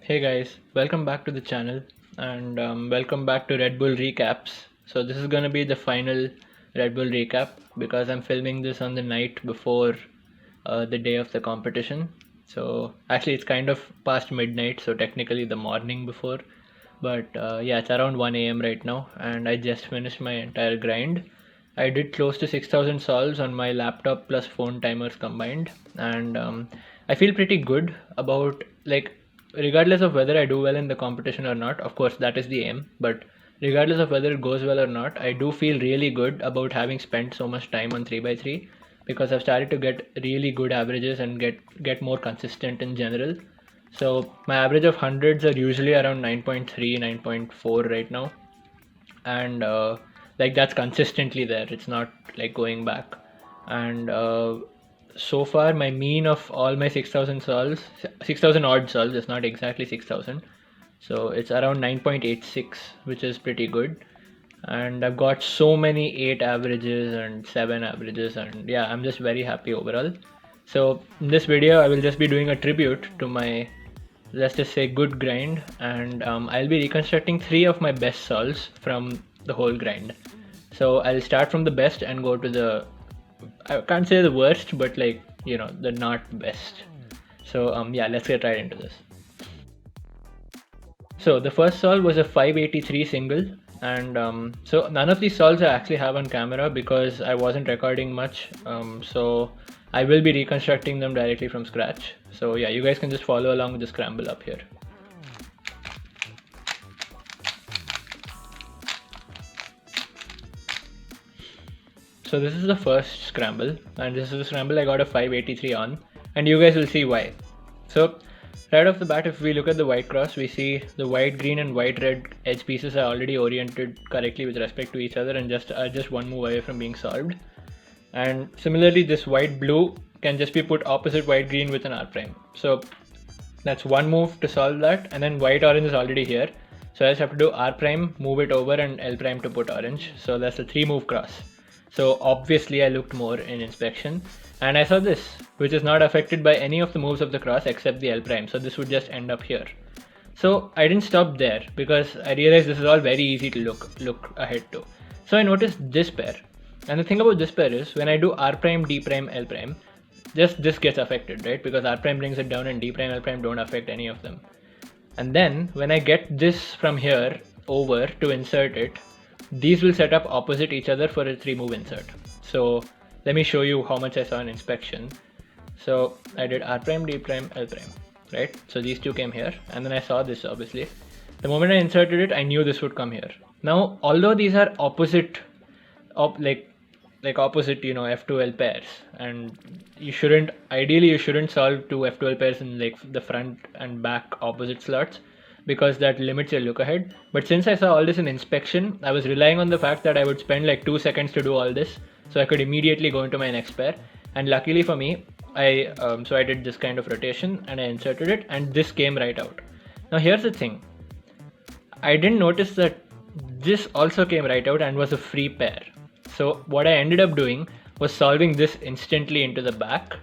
Hey guys, welcome back to the channel and welcome back to Red Bull recaps. So this is gonna be the final Red Bull recap because I'm filming this on the night before the day of the competition. So actually it's kind of past midnight, so technically the morning before. But yeah, it's around 1 a.m. right now and I just finished my entire grind. I did close to 6,000 solves on my laptop plus phone timers combined, and I feel pretty good about, like, regardless of whether I do well in the competition or not. Of course, that is the aim, but regardless of whether it goes well or not, I do feel really good about having spent so much time on 3x3 because I've started to get really good averages and get more consistent in general. So my average of hundreds are usually around 9.3, 9.4 right now, and like that's consistently there. It's not like going back. And so far my mean of all my 6,000 solves, 6,000 odd solves, it's not exactly 6,000, so it's around 9.86, which is pretty good. And I've got so many 8 averages and 7 averages, and yeah, I'm just very happy overall. So in this video I will just be doing a tribute to my, let's just say, good grind, and I'll be reconstructing 3 of my best solves from the whole grind. So I'll start from the best and go to the, I can't say the worst, but like, the not best. So yeah, let's get right into this. So the first solve was a 583 single, and so none of these solves I actually have on camera because I wasn't recording much, so I will be reconstructing them directly from scratch. So yeah, you guys can just follow along with the scramble up here. So this is the first scramble, and this is the scramble I got a 583 on, and you guys will see why. So right off the bat, if we look at the white cross, we see the white green and white red edge pieces are already oriented correctly with respect to each other and just one move away from being solved. And similarly, this white blue can just be put opposite white green with an R prime. So that's one move to solve that, and then white orange is already here. So I just have to do R prime, move it over, and L prime to put orange. So that's a 3-move cross. So obviously I looked more in inspection, and I saw this, which is not affected by any of the moves of the cross except the L prime. So this would just end up here. So I didn't stop there because I realized this is all very easy to look ahead to. So I noticed this pair. And the thing about this pair is when I do R prime, D prime, L prime, just this gets affected, right? Because R prime brings it down and D prime, L prime don't affect any of them. And then when I get this from here over to insert it, these will set up opposite each other for a 3-move insert. So let me show you how much I saw in inspection. So I did R prime, D prime, L prime, right? So these two came here, and then I saw this obviously. The moment I inserted it, I knew this would come here. Now, although these are opposite, opposite, F2L pairs, and ideally you shouldn't solve two F2L pairs in like the front and back opposite slots, because that limits your look ahead. But since I saw all this in inspection, I was relying on the fact that I would spend like 2 seconds to do all this, so I could immediately go into my next pair. And luckily for me, I did this kind of rotation and I inserted it, and this came right out. Now here's the thing, I didn't notice that this also came right out and was a free pair. So what I ended up doing was solving this instantly into the back,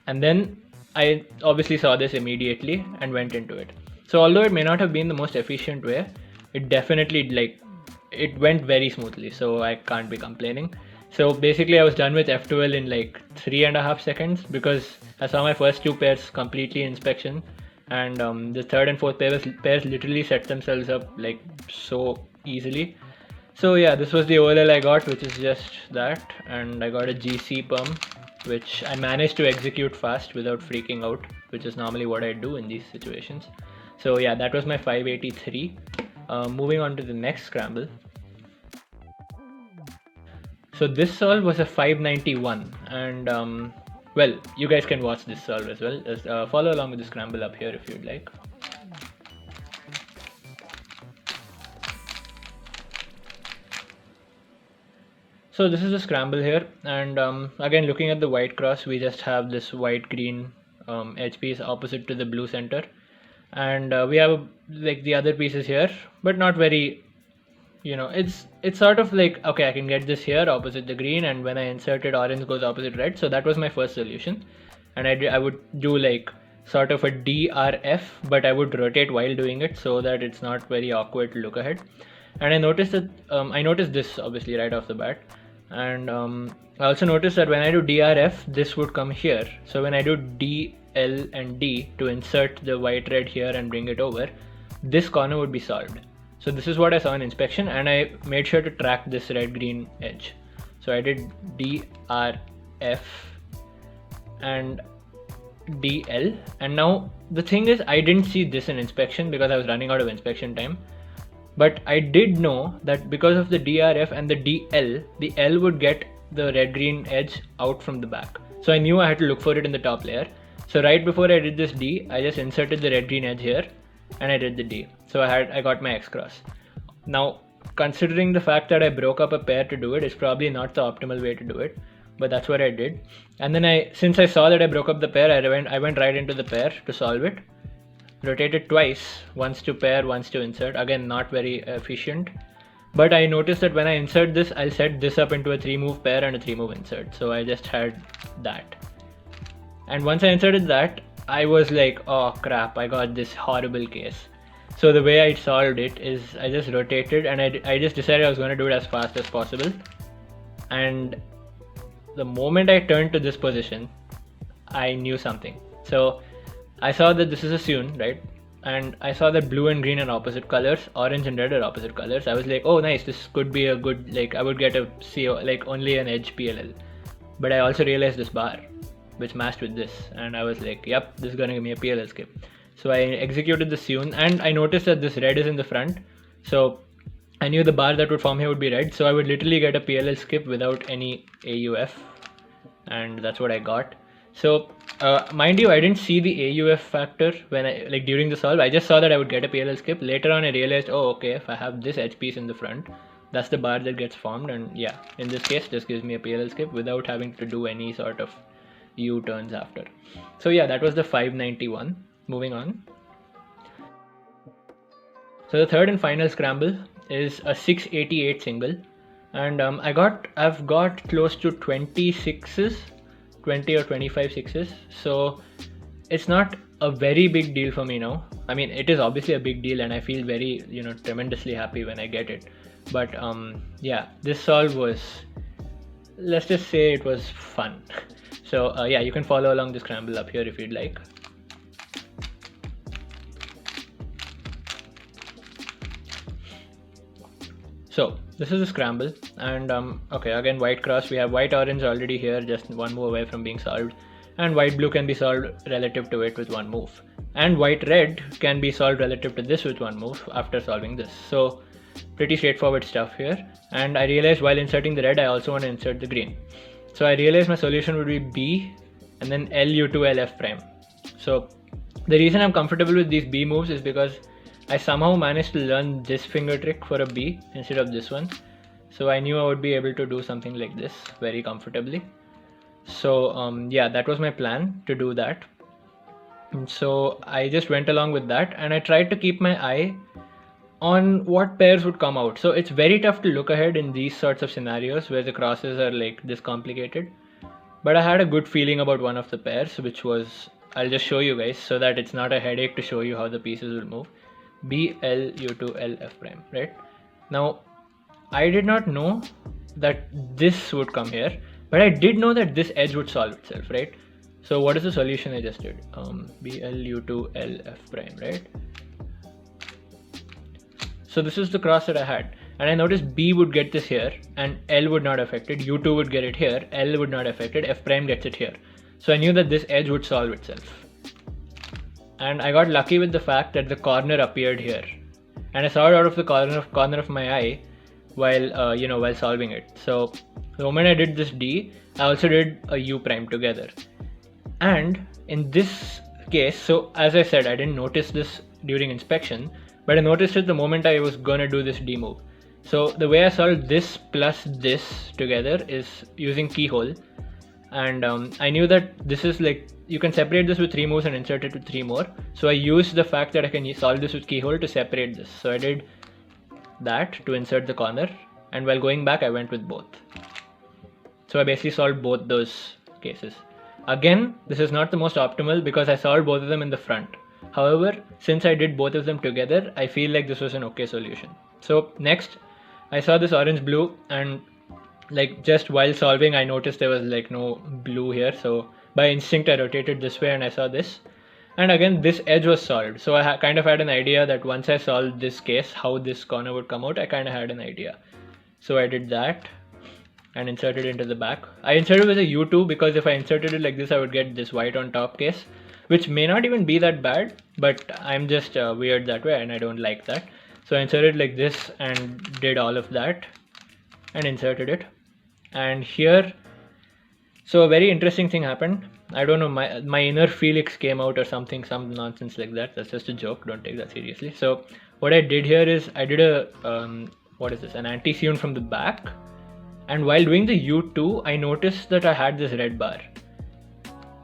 and then I obviously saw this immediately and went into it. So although it may not have been the most efficient way, it definitely, it went very smoothly, so I can't be complaining. So basically I was done with F2L in like 3.5 seconds because I saw my first 2 pairs completely in inspection, and the third and fourth pairs literally set themselves up like so easily. So yeah, this was the OLL I got, which is just that, and I got a GC perm, which I managed to execute fast without freaking out, which is normally what I do in these situations. So yeah, that was my 583. Moving on to the next scramble. So this solve was a 591, and well, you guys can watch this solve as well. Just follow along with the scramble up here if you'd like. So this is the scramble here, and again, looking at the white cross, we just have this white green edge piece opposite to the blue center, and we have like the other pieces here, but not very, it's sort of like, okay, I can get this here opposite the green, and when I insert it, orange goes opposite red. So that was my first solution, and I would do like sort of a DRF, but I would rotate while doing it so that it's not very awkward to look ahead. And I noticed that I noticed this obviously right off the bat, and I also noticed that when I do DRF, this would come here. So when I do D, L, and D to insert the white red here and bring it over, this corner would be solved. So this is what I saw in inspection, and I made sure to track this red green edge. So I did DRF and DL, and now the thing is, I didn't see this in inspection because I was running out of inspection time. But I did know that because of the DRF and the DL, the L would get the red-green edge out from the back. So I knew I had to look for it in the top layer. So right before I did this D, I just inserted the red-green edge here, and I did the D. So I got my X cross. Now, considering the fact that I broke up a pair to do it, it's probably not the optimal way to do it, but that's what I did. And then since I saw that I broke up the pair, I went right into the pair to solve it. Rotated twice, once to pair, once to insert. Again, not very efficient, but I noticed that when I insert this, I'll set this up into a 3-move pair and a 3-move insert. So I just had that, and once I inserted that, I was like, oh crap, I got this horrible case. So the way I solved it is I just rotated, and I just decided I was going to do it as fast as possible. And the moment I turned to this position, I knew something. So I saw that this is a Sune, right? And I saw that blue and green are opposite colors, orange and red are opposite colors. I was like, oh nice, this could be a good, like I would get a CO, like only an edge PLL. But I also realized this bar, which matched with this, and I was like, yep, this is gonna give me a PLL skip. So I executed the Sune, and I noticed that this red is in the front. So I knew the bar that would form here would be red, so I would literally get a PLL skip without any AUF, and that's what I got. So mind you, I didn't see the AUF factor when during the solve. I just saw that I would get a PLL skip. Later on I realized, oh okay, if I have this edge piece in the front, that's the bar that gets formed, and yeah, in this case this gives me a PLL skip without having to do any sort of U-turns after. So yeah, that was the 591. Moving on. So the third and final scramble is a 688 single, and I've got close to 20 sixes, 20 or 25 sixes, so it's not a very big deal for me now. I mean, it is obviously a big deal, and I feel very, tremendously happy when I get it. But yeah, this solve was, let's just say it was fun. So yeah, you can follow along the scramble up here if you'd like. So this is a scramble, and okay, again white cross. We have white orange already here, just one move away from being solved, and white blue can be solved relative to it with one move, and white red can be solved relative to this with one move after solving this. So pretty straightforward stuff here. And I realized while inserting the red, I also want to insert the green. So I realized my solution would be B and then LU2 LF prime. So the reason I'm comfortable with these B moves is because I somehow managed to learn this finger trick for a B instead of this one. So I knew I would be able to do something like this very comfortably. So yeah, that was my plan, to do that. And so I just went along with that, and I tried to keep my eye on what pairs would come out. So it's very tough to look ahead in these sorts of scenarios where the crosses are like this complicated. But I had a good feeling about one of the pairs, which was, I'll just show you guys so that it's not a headache to show you how the pieces will move. B, L, U2, L, F prime, right? Now, I did not know that this would come here, but I did know that this edge would solve itself, right? So what is the solution I just did? B, L, U2, L, F prime, right? So this is the cross that I had, and I noticed B would get this here, and L would not affect it, U2 would get it here, L would not affect it, F prime gets it here. So I knew that this edge would solve itself. And I got lucky with the fact that the corner appeared here, and I saw it out of the corner of my eye while while solving it. So the moment I did this D, I also did a U prime together. And in this case, so as I said, I didn't notice this during inspection, but I noticed it the moment I was gonna do this D move. So the way I solved this plus this together is using keyhole, and I knew that this is like, you can separate this with 3 moves and insert it with 3 more. So I used the fact that I can solve this with keyhole to separate this. So I did that to insert the corner, and while going back I went with both. So I basically solved both those cases. Again, this is not the most optimal because I solved both of them in the front. However, since I did both of them together, I feel like this was an okay solution. So next, I saw this orange blue, and like just while solving I noticed there was like no blue here, so by instinct I rotated this way and I saw this, and again this edge was solved. So I kind of had an idea that once I solved this case, how this corner would come out. I kind of had an idea, so I did that and inserted it into the back. I inserted with a U2 because if I inserted it like this I would get this white on top case, which may not even be that bad, but I'm just weird that way and I don't like that. So I inserted like this and did all of that and inserted it. And here, so a very interesting thing happened. I don't know, my inner Felix came out or something, some nonsense like that. That's just a joke, don't take that seriously. So what I did here is I did a what is this, an anti-sewn from the back, and while doing the U2 I noticed that I had this red bar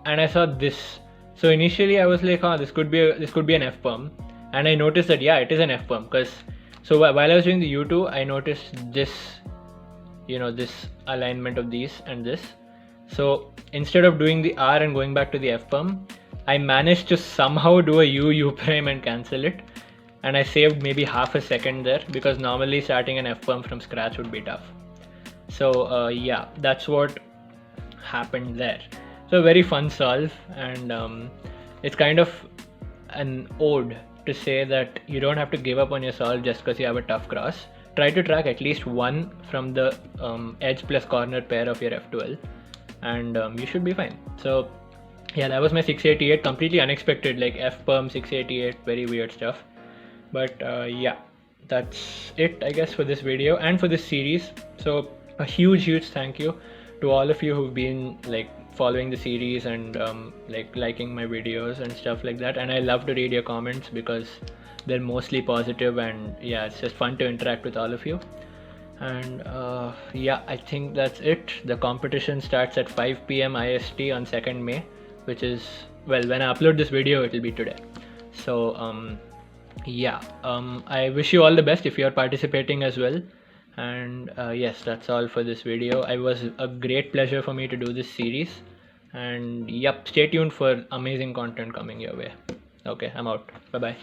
and I saw this. So initially I was like, oh, this could be an F perm, and I noticed that yeah, it is an F perm, because so while I was doing the U2 I noticed this, you know, this alignment of these and this. So instead of doing the R and going back to the F perm, I managed to somehow do a U prime and cancel it, and I saved maybe half a second there, because normally starting an F perm from scratch would be tough. So yeah, that's what happened there. So a very fun solve, and it's kind of an ode to say that you don't have to give up on your solve just because you have a tough cross. Try to track at least one from the edge plus corner pair of your F12, and you should be fine. So yeah, that was my 688, completely unexpected, like F perm 688, very weird stuff. But yeah, that's it I guess for this video and for this series. So a huge thank you to all of you who've been like following the series and like liking my videos and stuff like that. And I love to read your comments because they're mostly positive, and yeah, it's just fun to interact with all of you. And yeah, I think that's it. The competition starts at 5 p.m. IST on 2nd May, which is, well, when I upload this video it'll be today. So yeah, I wish you all the best if you're participating as well. And yes, that's all for this video. It was a great pleasure for me to do this series, and yep, stay tuned for amazing content coming your way. Okay, I'm out. Bye bye.